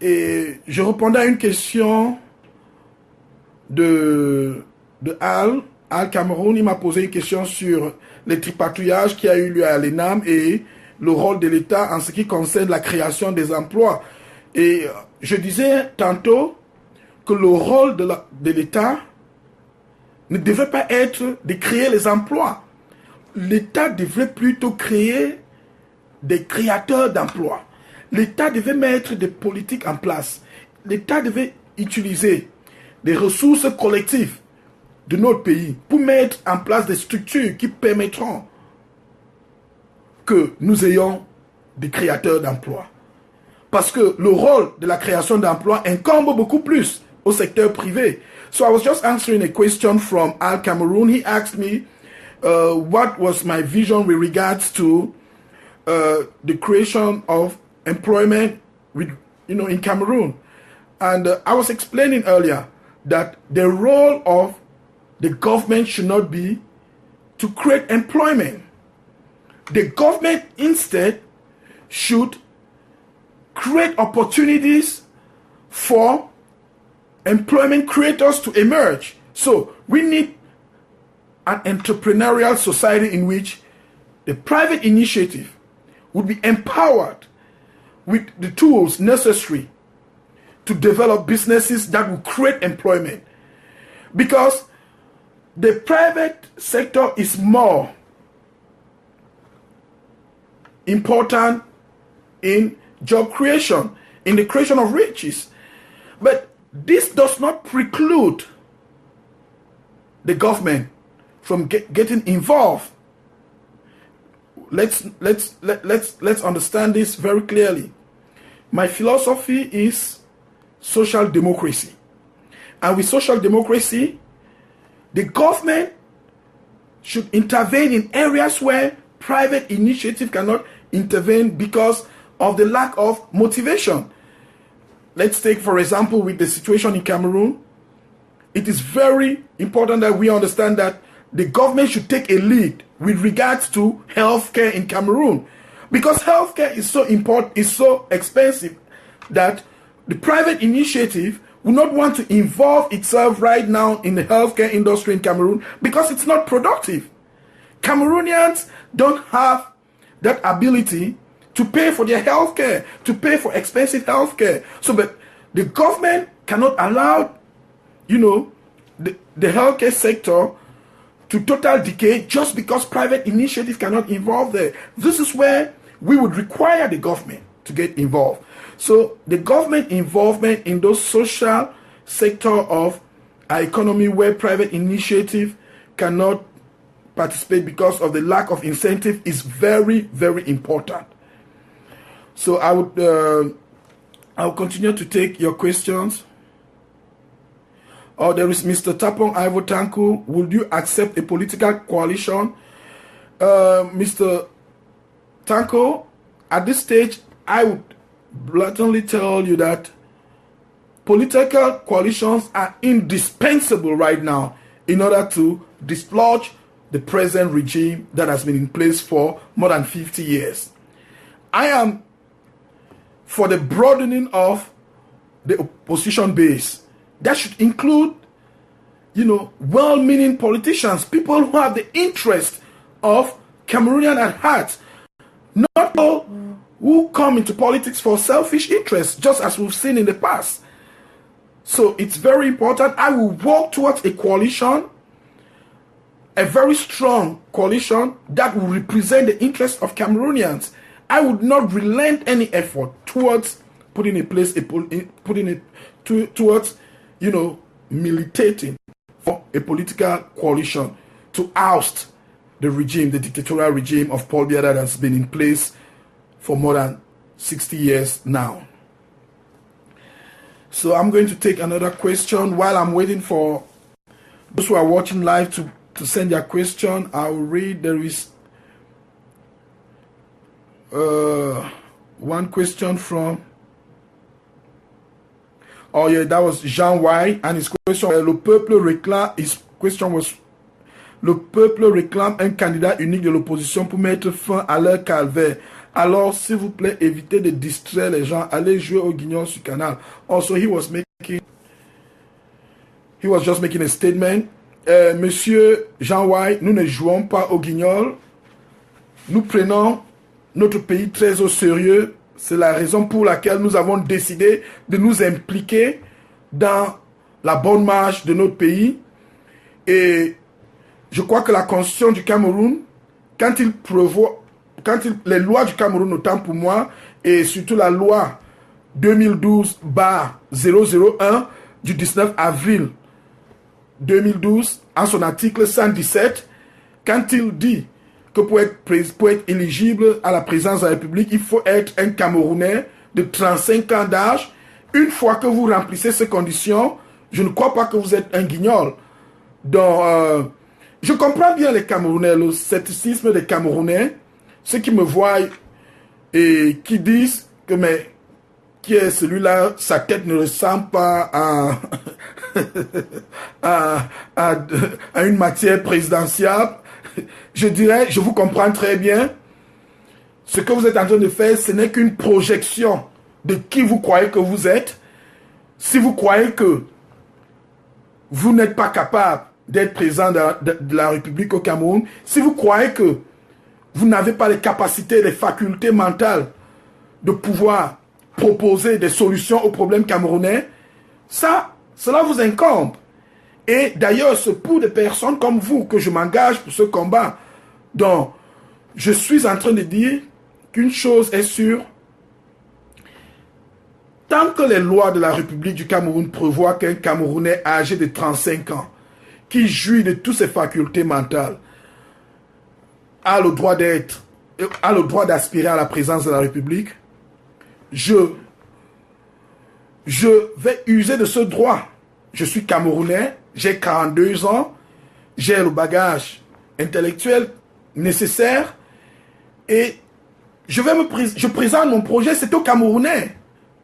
Et je répondais à une question de Al Cameroun. Il m'a posé une question sur les tripatouillages qui a eu lieu à l'ENAM et le rôle de l'État en ce qui concerne la création des emplois. Et je disais tantôt que le rôle de l'État ne devrait pas être de créer les emplois. L'État devrait plutôt créer des créateurs d'emplois. L'État devait mettre des politiques en place. L'État devait utiliser des ressources collectives de notre pays pour mettre en place des structures qui permettront que nous ayons des créateurs d'emplois. Parce que le rôle de la création d'emplois incombe beaucoup plus au secteur privé. So I was just answering a question from Al Cameroon. He asked me what was my vision with regards to the creation of employment in Cameroon. And I was explaining earlier that the role of the government should not be to create employment. The government instead should create opportunities for employment creators to emerge. So we need an entrepreneurial society in which the private initiative would be empowered with the tools necessary to develop businesses that will create employment. Because the private sector is more important in job creation, in the creation of riches. But this does not preclude the government from getting involved. Let's understand this very clearly. My philosophy is social democracy. And with social democracy, the government should intervene in areas where private initiative cannot intervene because of the lack of motivation. Let's take, for example, with the situation in Cameroon. It is very important that we understand that the government should take a lead with regards to healthcare in Cameroon. Because healthcare is so important, is so expensive that the private initiative will not want to involve itself right now in the healthcare industry in Cameroon because it's not productive. Cameroonians don't have that ability to pay for their healthcare, to pay for expensive healthcare. So, but the government cannot allow, the healthcare sector to total decay just because private initiative cannot involve there. This is where we would require the government to get involved. So the government involvement in those social sector of our economy where private initiative cannot participate because of the lack of incentive is very, very important. So I'll continue to take your questions. There is Mr. Tapong Ivo Tanku. Would you accept a political coalition? Mr. Tanko, at this stage, I would blatantly tell you that political coalitions are indispensable right now in order to dislodge the present regime that has been in place for more than 50 years. I am for the broadening of the opposition base. That should include, well-meaning politicians, people who have the interest of Cameroonian at heart, not all who come into politics for selfish interests, just as we've seen in the past. So it's very important. I will work towards a coalition, a very strong coalition that will represent the interests of Cameroonians. I would not relent any effort towards putting in place towards militating for a political coalition to oust the regime, the dictatorial regime of Paul Biya that has been in place for more than 60 years now. So I'm going to take another question while I'm waiting for those who are watching live to send their question. I'll read. There is one question from that was Jean Y, and his question, le peuple réclame, his question was, le peuple réclame un candidat unique de l'opposition pour mettre fin à leur calvaire. Alors, s'il vous plaît, évitez de distraire les gens. Allez jouer au guignol sur Canal. Also, he was just making a statement. Monsieur Jean White, nous ne jouons pas au guignol. Nous prenons notre pays très au sérieux. C'est la raison pour laquelle nous avons décidé de nous impliquer dans la bonne marche de notre pays. Et je crois que la constitution du Cameroun, les lois du Cameroun, autant pour moi, et surtout la loi 2012/001 du 19 avril 2012, en son article 117, quand il dit que pour être éligible à la présidence de la République, il faut être un Camerounais de 35 ans d'âge. Une fois que vous remplissez ces conditions, je ne crois pas que vous êtes un guignol. Donc, je comprends bien les Camerounais, le scepticisme des Camerounais, ceux qui me voient et qui disent que mais qui est celui-là, sa tête ne ressemble pas à une matière présidentielle. Je dirais, je vous comprends très bien. Ce que vous êtes en train de faire, ce n'est qu'une projection de qui vous croyez que vous êtes. Si vous croyez que vous n'êtes pas capable d'être président de la République au Cameroun, si vous croyez que vous n'avez pas les capacités, les facultés mentales de pouvoir proposer des solutions aux problèmes camerounais, cela vous incombe. Et d'ailleurs, c'est pour des personnes comme vous que je m'engage pour ce combat. Donc, je suis en train de dire qu'une chose est sûre. Tant que les lois de la République du Cameroun prévoient qu'un Camerounais âgé de 35 ans, qui jouit de toutes ses facultés mentales, a le droit d'aspirer à la présidence de la République, je vais user de ce droit. Je suis Camerounais, j'ai 42 ans, j'ai le bagage intellectuel nécessaire et je présente mon projet, c'est aux Camerounais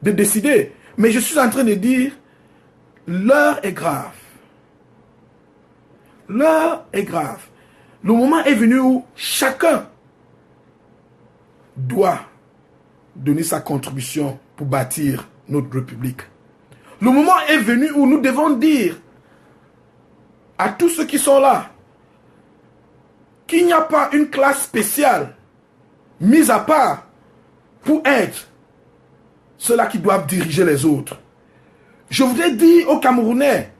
de décider. Mais je suis en train de dire, l'heure est grave. L'heure est grave. Le moment est venu où chacun doit donner sa contribution pour bâtir notre République. Le moment est venu où nous devons dire à tous ceux qui sont là qu'il n'y a pas une classe spéciale mise à part pour être ceux-là qui doivent diriger les autres. Je voudrais dire aux Camerounais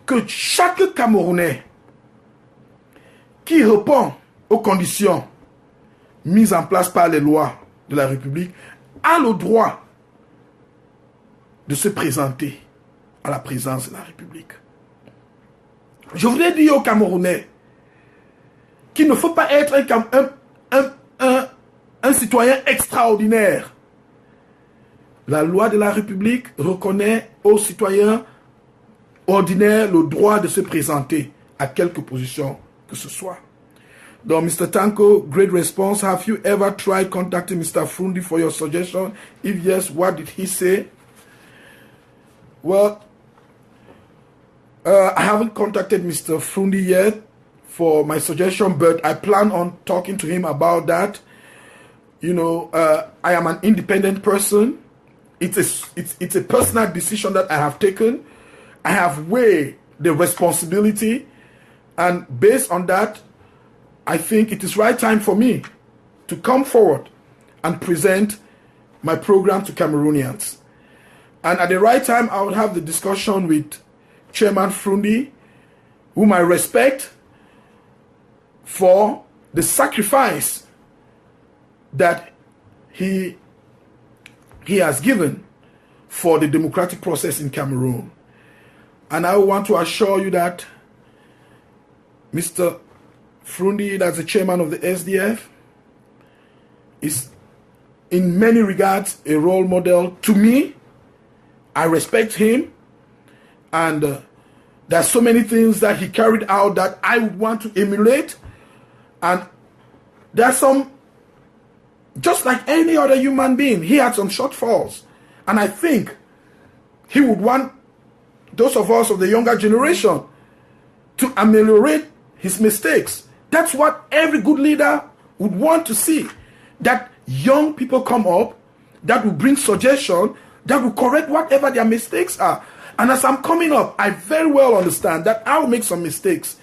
que chaque Camerounais qui répond aux conditions mises en place par les lois de la République a le droit de se présenter à la présidence de la République. Je voudrais dire aux Camerounais qu'il ne faut pas être un citoyen extraordinaire. La loi de la République reconnaît aux citoyens ordinaires le droit de se présenter à quelque position que ce soit. Donc, Mr. Tanko, great response. Have you ever tried contacting Mr. Frundi for your suggestion? If yes, what did he say? Well, I haven't contacted Mr. Frundi yet for my suggestion, but I plan on talking to him about that. You know, I am an independent person. It's a personal decision that I have taken. I have weighed the responsibility, and based on that, I think it is right time for me to come forward and present my program to Cameroonians. And at the right time, I will have the discussion with Chairman Frundi, whom I respect for the sacrifice that he has given for the democratic process in Cameroon. And I want to assure you that Mr. Frundi, that's the chairman of the SDF, is in many regards a role model to me. I respect him, and there are so many things that he carried out that I would want to emulate. And there are some, just like any other human being, he had some shortfalls. And I think he would want those of us of the younger generation to ameliorate his mistakes. That's what every good leader would want to see. that young people come up, that will bring suggestion, that will correct whatever their mistakes are. And as I'm coming up, I very well understand that I will make some mistakes.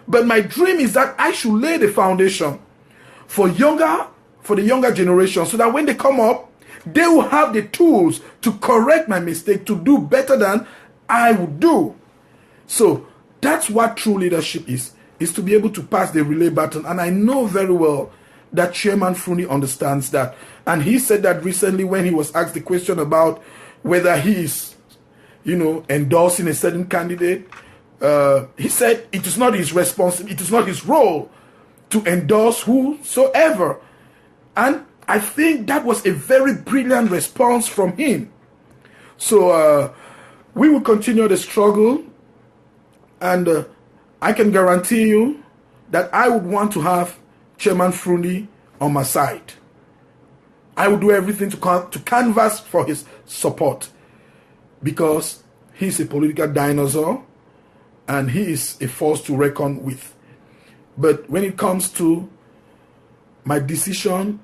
But my dream is that I should lay the foundation for the younger generation, so that when they come up, they will have the tools to correct my mistake, to do better than I would do. So that's what true leadership is to be able to pass the relay baton. And I know very well that Chairman Frundi understands that. And he said that recently when he was asked the question about whether he is, endorsing a certain candidate. He said it is not his responsibility, it is not his role to endorse whosoever. And I think that was a very brilliant response from him. So we will continue the struggle, and I can guarantee you that I would want to have Chairman Frundi on my side. I would do everything to canvass for his support, because he's a political dinosaur and he is a force to reckon with. But when it comes to my decision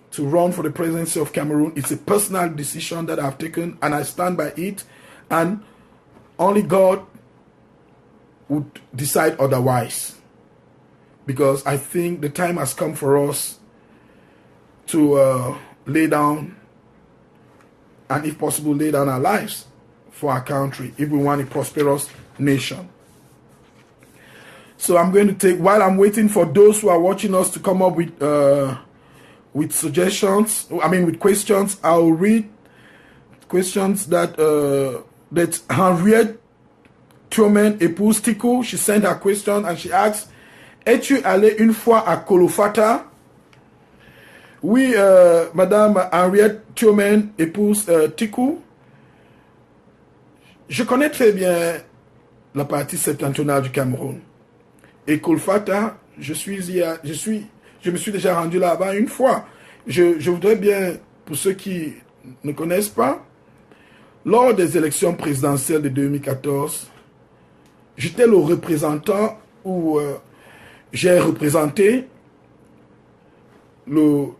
to run for the presidency of Cameroon, it's a personal decision that I've taken, and I stand by it, and only God would decide otherwise, because I think the time has come for us to lay down, and if possible, lay down our lives for our country if we want a prosperous nation. So I'm going to take, while I'm waiting for those who are watching us to come up with suggestions, with questions, I'll read questions that Henriette Thiomen, épouse Tiku, she sent her question and she asks, es-tu allé une fois à Kolofata? Oui, Madame Henriette Thiomen, épouse Tiku, je connais très bien la partie septentrionale du Cameroun. Et Kolofata, je me suis déjà rendu là-bas une fois. Je voudrais bien, pour ceux qui ne connaissent pas, lors des élections présidentielles de 2014, j'étais le représentant où j'ai représenté le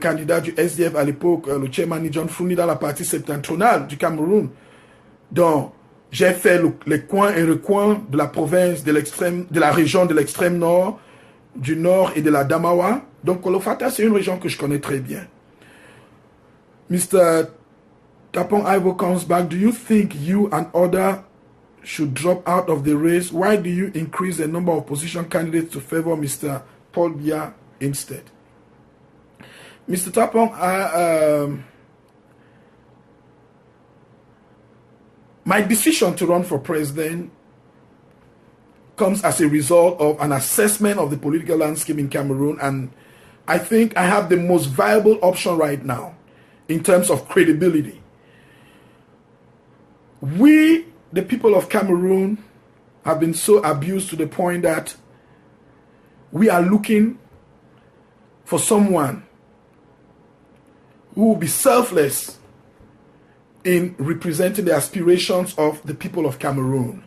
candidat du SDF à l'époque, le chairman John Frundi, dans la partie septentrionale du Cameroun. Donc, j'ai fait les coins et recoins de la province de la région de l'extrême nord, du nord et de la Damawa. Donc, Kolofata, c'est une région que je connais très bien. Mr. Tapong Ivo comes back. Do you think you and others should drop out of the race? Why do you increase the number of opposition candidates to favor Mr. Paul Biya instead? Mr. Tapong, my decision to run for president comes as a result of an assessment of the political landscape in Cameroon, and I think I have the most viable option right now in terms of credibility. We, the people of Cameroon, have been so abused to the point that we are looking for someone who will be selfless in representing the aspirations of the people of Cameroon.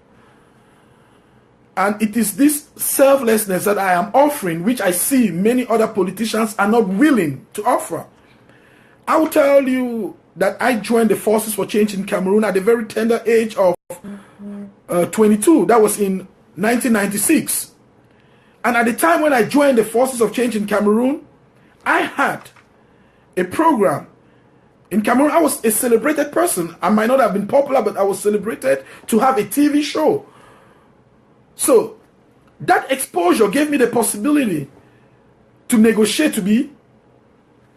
And it is this selflessness that I am offering, which I see many other politicians are not willing to offer. I will tell you that I joined the Forces for Change in Cameroon at the very tender age of 22. That was in 1996. And at the time when I joined the Forces of Change in Cameroon, I had a program. In Cameroon, I was a celebrated person. I might not have been popular, but I was celebrated to have a TV show. So that exposure gave me the possibility to negotiate to be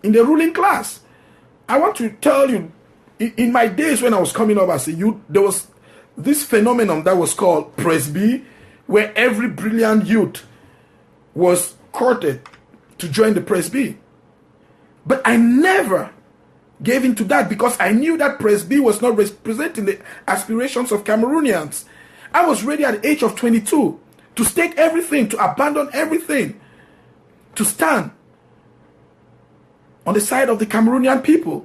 in the ruling class. I want to tell you, in my days when I was coming up as a youth, there was this phenomenon that was called Press B, where every brilliant youth was courted to join the Press B. But I never gave into that, because I knew that Press B was not representing the aspirations of Cameroonians. I was ready at the age of 22 to stake everything, to abandon everything, to stand on the side of the Cameroonian people,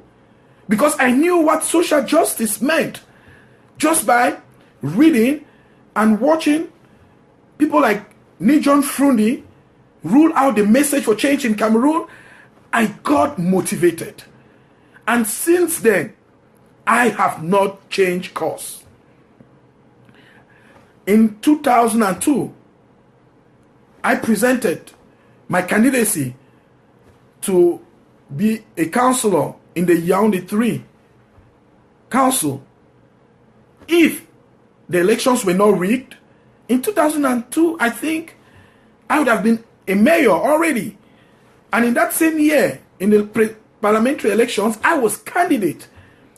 because I knew what social justice meant just by reading and watching people like John Frundi rule out the message for change in Cameroon. I got motivated. And since then, I have not changed course. In 2002, I presented my candidacy to be a councillor in the Yaoundé 3 council. If the elections were not rigged, in 2002, I think I would have been a mayor already. And in that same year, in the parliamentary elections, I was candidate.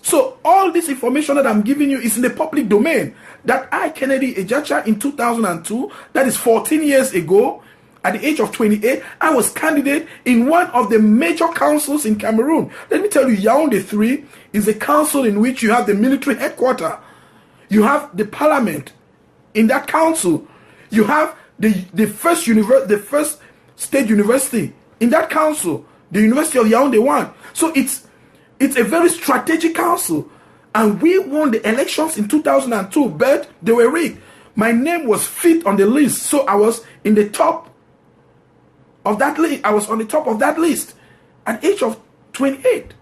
So all this information that I'm giving you is in the public domain. That I, Kennedy Ejacha, in 2002, that is 14 years ago, at the age of 28, I was candidate in one of the major councils in Cameroon. Let me tell you, Yaoundé 3 is a council in which you have the military headquarters. You have the parliament in that council. You have the first state university in that council, the University of Yaoundé 1. So it's a very strategic council. And we won the elections in 2002, but they were rigged. My name was fifth on the list, so I was in the top of that list. I was on the top of that list at the age of 28.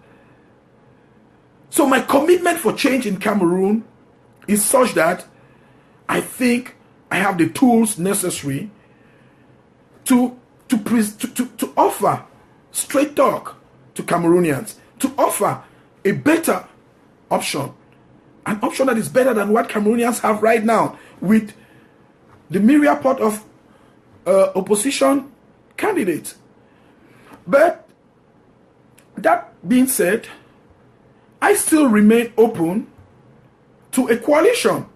So my commitment for change in Cameroon is such that I think I have the tools necessary to offer straight talk to Cameroonians, to offer a better option, an option that is better than what Cameroonians have right now with the myriad pot of opposition candidates. But that being said, I still remain open to a coalition.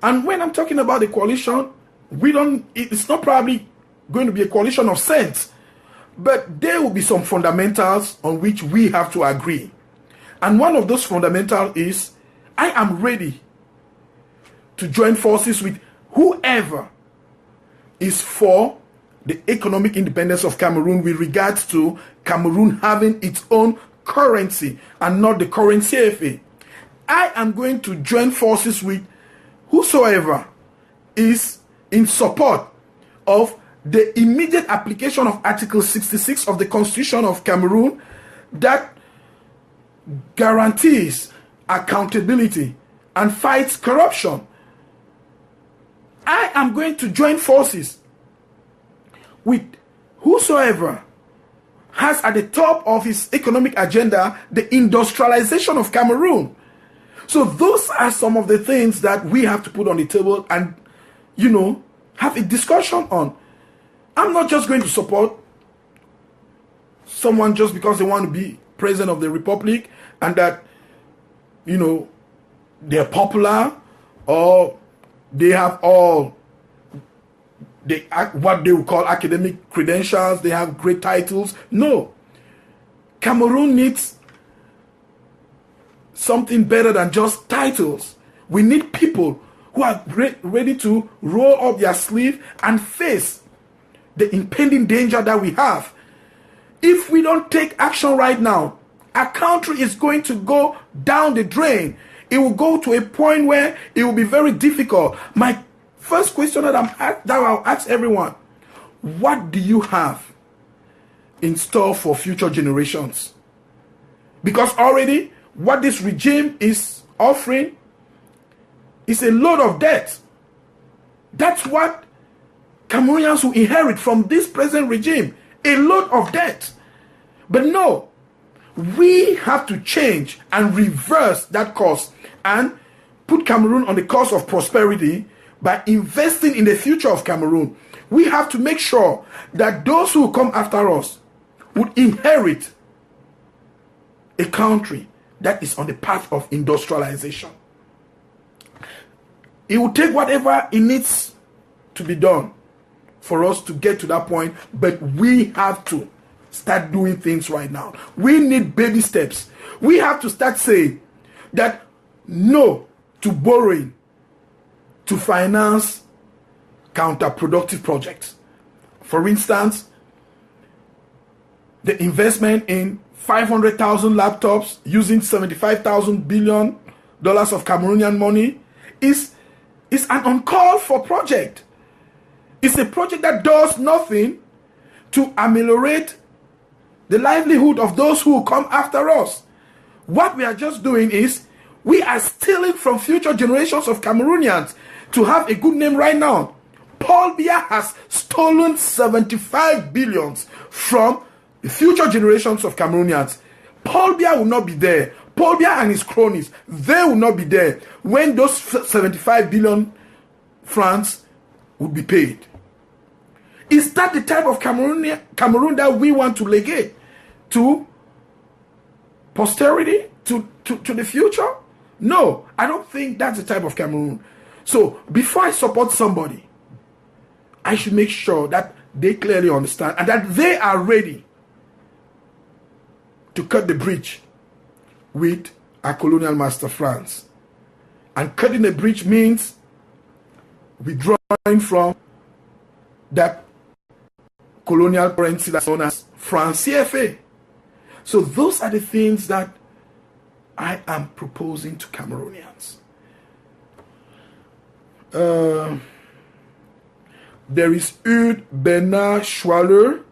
And when I'm talking about a coalition, it's not probably going to be a coalition of saints, but there will be some fundamentals on which we have to agree. And one of those fundamentals is, I am ready to join forces with whoever is for the economic independence of Cameroon with regards to Cameroon having its own currency and not the currency CFA. I am going to join forces with whosoever is in support of the immediate application of Article 66 of the Constitution of Cameroon that guarantees accountability and fights corruption. I am going to join forces with whosoever has at the top of his economic agenda the industrialization of Cameroon. So those are some of the things that we have to put on the table and, have a discussion on. I'm not just going to support someone just because they want to be president of the republic and that, they're popular or they have all what they would call academic credentials, they have great titles. No. Cameroon needs something better than just titles. We need people who are ready to roll up their sleeve and face the impending danger that we have. If we don't take action right now, our country is going to go down the drain. It will go to a point where it will be very difficult. My first question that I'll ask everyone, what do you have in store for future generations? Because already what this regime is offering is a load of debt. That's what Cameroonians will inherit from this present regime, a load of debt. But no, we have to change and reverse that course and put Cameroon on the course of prosperity by investing in the future of Cameroon. We have to make sure that those who come after us would inherit a country that is on the path of industrialization. It will take whatever it needs to be done for us to get to that point, but we have to start doing things right now. We need baby steps. We have to start saying that no to borrowing to finance counterproductive projects. For instance, the investment in 500,000 laptops using $75,000 billion of Cameroonian money is an uncalled for project. It's a project that does nothing to ameliorate the livelihood of those who will come after us. What we are just doing is, we are stealing from future generations of Cameroonians to have a good name right now. Paul Biya has stolen 75 billions from the future generations of Cameroonians. Paul Biya will not be there. Paul Biya and his cronies, they will not be there when those 75 billion francs would be paid. Is that the type of Cameroon that we want to legate to posterity, to the future? No, I don't think that's the type of Cameroon. So before I support somebody, I should make sure that they clearly understand and that they are ready to cut the bridge with our colonial master France. And cutting the bridge means withdrawing from that colonial currency that's known as franc CFA. So those are the things that I am proposing to Cameroonians. There is Hugues Bernard Schwaller.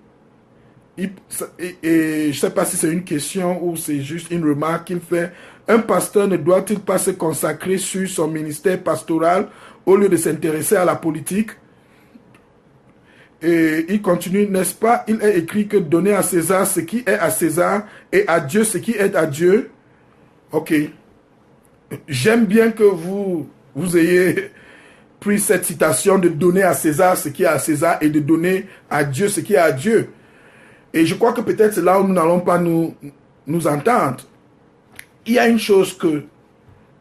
Je ne sais pas si c'est une question ou c'est juste une remarque qu'il fait. Un pasteur ne doit-il pas se consacrer sur son ministère pastoral au lieu de s'intéresser à la politique? Et il continue, n'est-ce pas? Il est écrit que donner à César ce qui est à César et à Dieu ce qui est à Dieu. Ok. J'aime bien que vous ayez pris cette citation de donner à César ce qui est à César et de donner à Dieu ce qui est à Dieu. Et je crois que peut-être c'est là où nous n'allons pas nous entendre. Il y a une chose que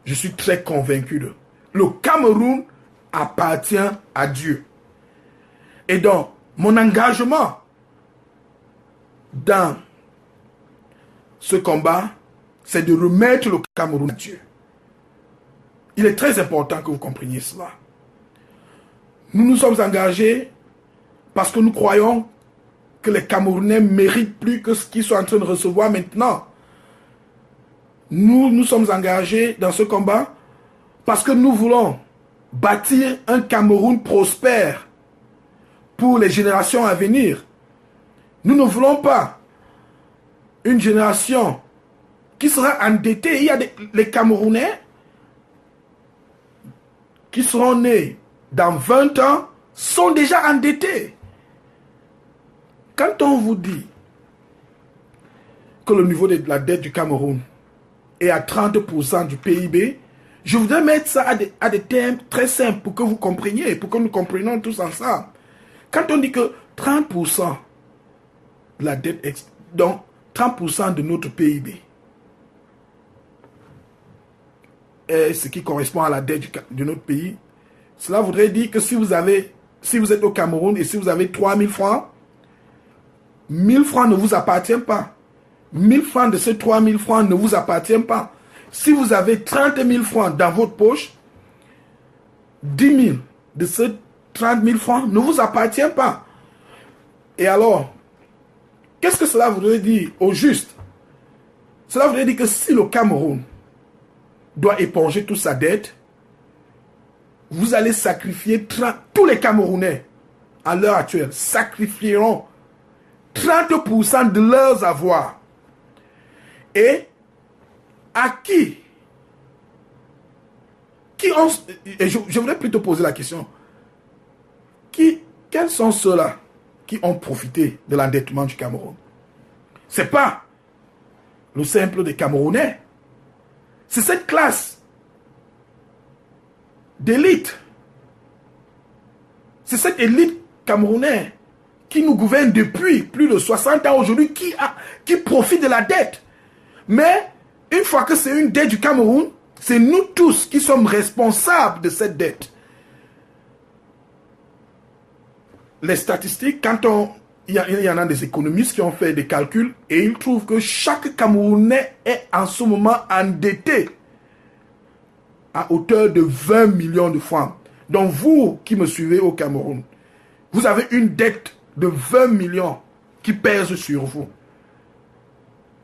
je suis très convaincu de. Le Cameroun appartient à Dieu. Et donc, mon engagement dans ce combat, c'est de remettre le Cameroun à Dieu. Il est très important que vous compreniez cela. Nous nous sommes engagés parce que nous croyons que les Camerounais méritent plus que ce qu'ils sont en train de recevoir maintenant. Nous nous sommes engagés dans ce combat parce que nous voulons bâtir un Cameroun prospère pour les générations à venir. Nous ne voulons pas une génération qui sera endettée. Il y a les Camerounais qui seront nés dans 20 ans sont déjà endettés. Quand on vous dit que le niveau de la dette du Cameroun est à 30% du PIB, je voudrais mettre ça à des termes très simples pour que vous compreniez, pour que nous comprenions tous ensemble. Quand on dit que 30% de la dette, donc 30% de notre PIB, est ce qui correspond à la dette de notre pays, cela voudrait dire que si vous êtes au Cameroun et si vous avez 3000 francs, 1000 francs ne vous appartiennent pas. 1000 francs de ces 3000 francs ne vous appartiennent pas. Si vous avez 30 000 francs dans votre poche, 10 000 de ces 30 000 francs ne vous appartiennent pas. Et alors, qu'est-ce que cela voudrait dire au juste? Cela voudrait dire que si le Cameroun doit éponger toute sa dette, vous allez sacrifier tous les Camerounais à l'heure actuelle sacrifieront 30% de leurs avoirs. Et à qui et je voudrais plutôt poser la question, quels sont ceux-là qui ont profité de l'endettement du Cameroun? Ce n'est pas le simple des Camerounais. C'est cette classe d'élite. C'est cette élite camerounaise qui nous gouverne depuis plus de 60 ans aujourd'hui, qui profite de la dette. Mais une fois que c'est une dette du Cameroun, c'est nous tous qui sommes responsables de cette dette. Les statistiques, il y en a des économistes qui ont fait des calculs et ils trouvent que chaque Camerounais est en ce moment endetté à hauteur de 20 millions de francs. Donc vous qui me suivez au Cameroun, vous avez une dette de 20 millions qui pèse sur vous.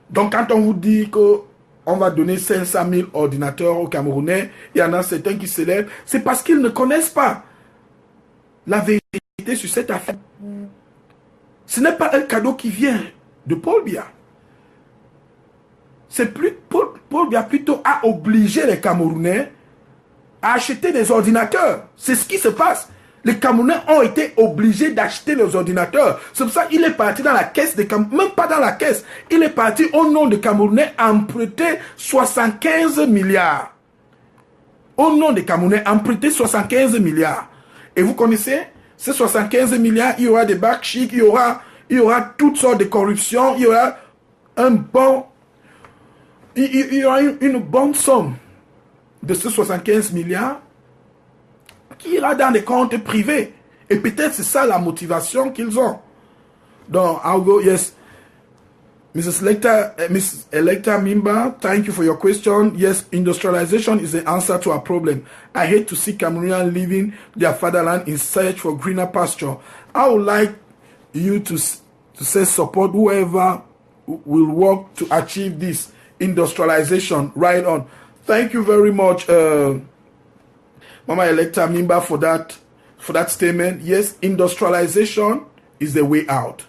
Donc quand on vous dit qu'on va donner 500 000 ordinateurs aux Camerounais, il y en a certains qui se lèvent, c'est parce qu'ils ne connaissent pas la vérité sur cette affaire. Ce n'est pas un cadeau qui vient de Paul Biya. Paul Biya plutôt a obligé les Camerounais à acheter des ordinateurs. C'est ce qui se passe. Les Camerounais ont été obligés d'acheter les ordinateurs. C'est pour ça qu'il est parti dans la caisse des Camerounais, même pas dans la caisse. Il est parti au nom des Camerounais emprunter 75 milliards. Au nom des Camerounais, emprunter 75 milliards. Et vous connaissez, ces 75 milliards, il y aura des bacs chics, il y aura toutes sortes de corruption, il y aura il y aura une bonne somme de ces 75 milliards qui ira dans des comptes privés. Et peut-être c'est ça la motivation qu'ils ont. Donc, I'll go, yes. Mrs. Electa Mimba, thank you for your question. Yes, industrialization is the answer to our problem. I hate to see Cameroonians leaving their fatherland in search for greener pasture. I would like you to say support whoever will work to achieve this industrialization. Right on. Thank you very much, Mama Electa Mimba, for that statement. Yes, industrialization is the way out.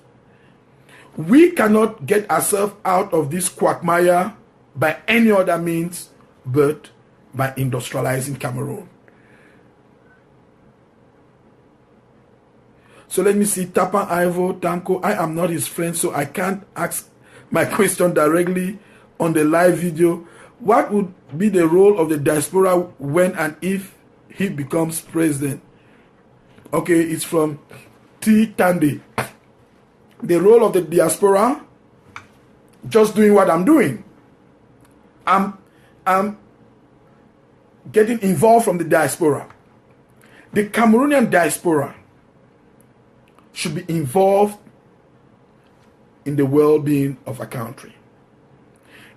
We cannot get ourselves out of this quagmire by any other means but by industrializing Cameroon. So let me see. Tapan Ivo Tanko. I am not his friend, so I can't ask my question directly on the live video. What would be the role of the diaspora when and if he becomes president? Okay, it's from T. Tande. The role of the diaspora, just doing what I'm doing. I'm getting involved from the diaspora. The Cameroonian diaspora should be involved in the well-being of a country.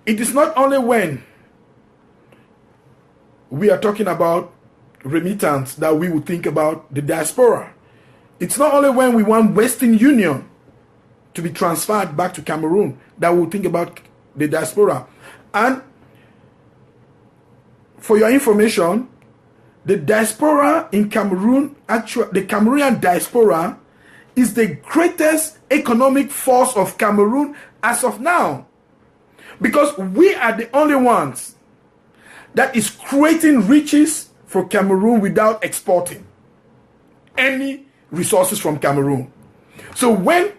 It is not only when we are talking about remittance that we would think about the diaspora. It's not only when we want Western Union to be transferred back to Cameroon that we'll think about the diaspora. And for your information, the diaspora in Cameroon, the Cameroonian diaspora is the greatest economic force of Cameroon as of now. Because we are the only ones that is creating riches for Cameroon without exporting any resources from Cameroon. So when,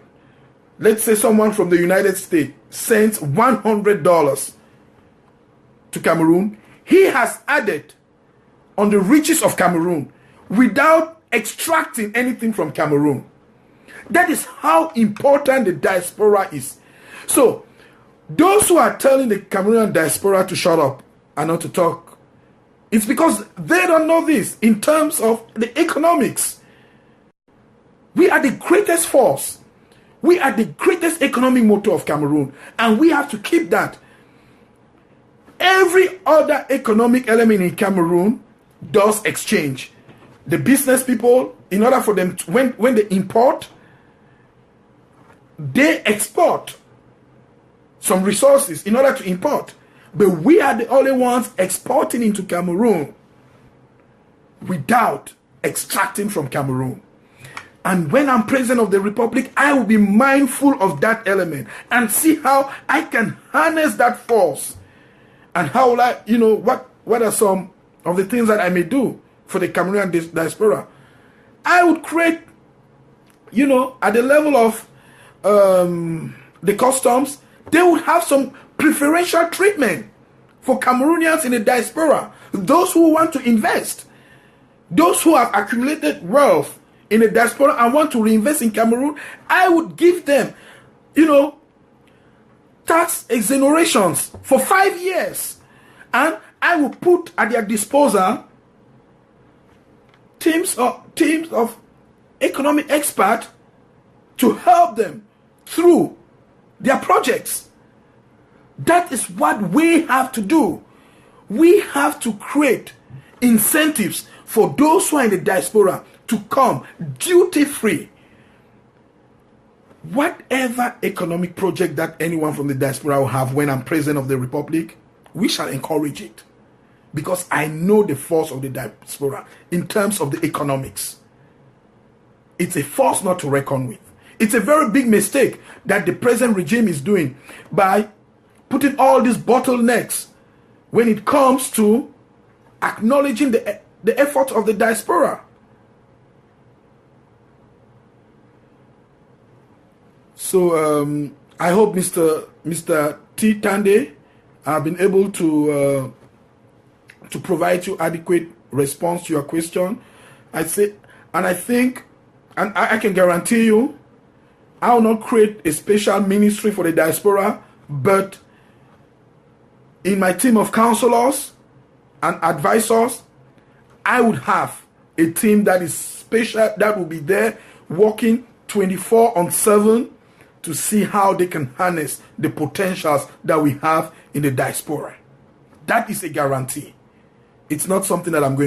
let's say, someone from the United States sends $100 to Cameroon, he has added on the riches of Cameroon without extracting anything from Cameroon. That is how important the diaspora is. So, those who are telling the Cameroonian diaspora to shut up and not to talk, it's because they don't know this in terms of the economics. We are the greatest force. We are the greatest economic motor of Cameroon, and we have to keep that. Every other economic element in Cameroon does exchange. The business people, in order for them to, when they import, they export some resources in order to import. But we are the only ones exporting into Cameroon without extracting from Cameroon. And when I'm president of the republic, I will be mindful of that element and see how I can harness that force. And how will I, what are some of the things that I may do for the Cameroonian diaspora? I would create, at the level of the customs, they would have some preferential treatment for Cameroonians in the diaspora. Those who want to invest, those who have accumulated wealth in the diaspora and want to reinvest in Cameroon, I would give them, tax exonerations for 5 years. And I will put at their disposal teams of economic experts to help them through their projects. That is what we have to do. We have to create incentives for those who are in the diaspora to come duty-free. Whatever economic project that anyone from the diaspora will have when I'm president of the republic, we shall encourage it. Because I know the force of the diaspora in terms of the economics. It's a force not to reckon with. It's a very big mistake that the present regime is doing by putting all these bottlenecks when it comes to acknowledging the effort of the diaspora. So I hope Mr. T. Tande have been able to provide you adequate response to your question. I think, and I can guarantee you, I will not create a special ministry for the diaspora, but in my team of counselors and advisors, I would have a team that is special, that will be there working 24/7 to see how they can harness the potentials that we have in the diaspora. That is a guarantee. It's not something that I'm going to